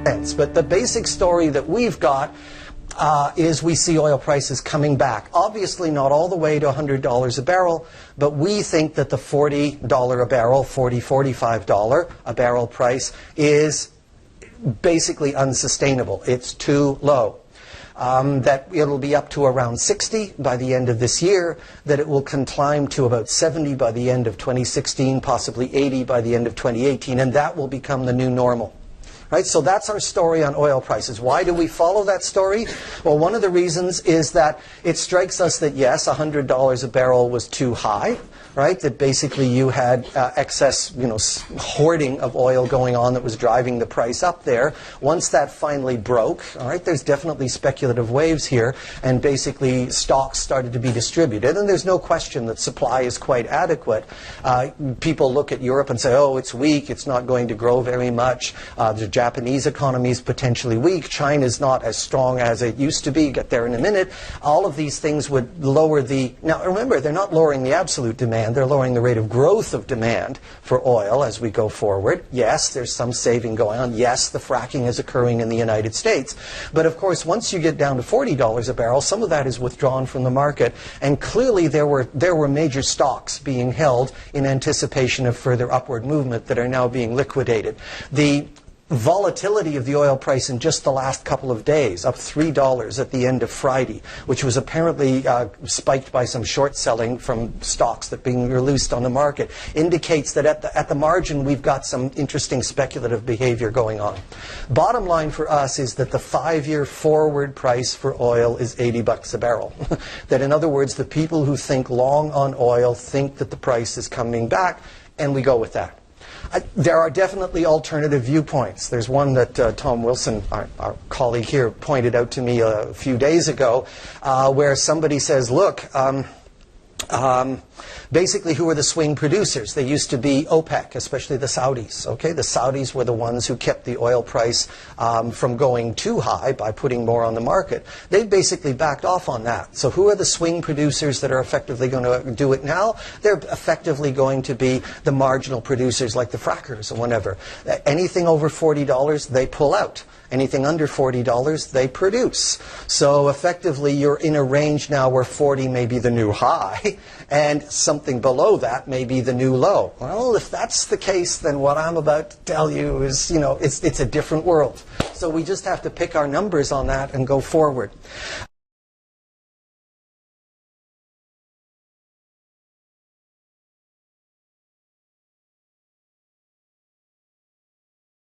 sense. But the basic story that we've got is we see oil prices coming back. Obviously not all the way to $100 a barrel, but we think that the $40 a barrel, $45 a barrel price is basically unsustainable. It's too low. That it'll be up to around 60 by the end of this year, that it will climb to about 70 by the end of 2016, possibly 80 by the end of 2018, and that will become the new normal. Right? So that's our story on oil prices. Why do we follow that story? Well, one of the reasons is that it strikes us that, yes, $100 a barrel was too high, right? That basically you had excess, hoarding of oil going on that was driving the price up there. Once that finally broke, all right, there's definitely speculative waves here, and basically stocks started to be distributed, and there's no question that supply is quite adequate. People look at Europe and say, oh, it's weak, it's not going to grow very much. The Japanese economy is potentially weak. China's not as strong as it used to be. Get there in a minute. All of these things would lower the... Now, remember, they're not lowering the absolute demand. They're lowering the rate of growth of demand for oil as we go forward. Yes, there's some saving going on. Yes, the fracking is occurring in the United States. But, of course, once you get down to $40 a barrel, some of that is withdrawn from the market. And clearly there were major stocks being held in anticipation of further upward movement that are now being liquidated. The volatility of the oil price in just the last couple of days, up $3 at the end of Friday, which was apparently spiked by some short selling from stocks that being released on the market, indicates that at the margin we've got some interesting speculative behavior going on. Bottom line for us is that the 5-year forward price for oil is $80 a barrel. That, in other words, the people who think long on oil think that the price is coming back, and we go with that. There are definitely alternative viewpoints. There's one that Tom Wilson, our colleague here, pointed out to me a few days ago, where somebody says, look, basically, who are the swing producers? They used to be OPEC, especially the Saudis. Okay, the Saudis were the ones who kept the oil price from going too high by putting more on the market. They've basically backed off on that. So who are the swing producers that are effectively going to do it now? They're effectively going to be the marginal producers like the frackers or whatever. Anything over $40, they pull out. Anything under $40, they produce. So effectively, you're in a range now where 40 may be the new high, and something below that may be the new low. Well, if that's the case, then what I'm about to tell you is, it's a different world. So we just have to pick our numbers on that and go forward.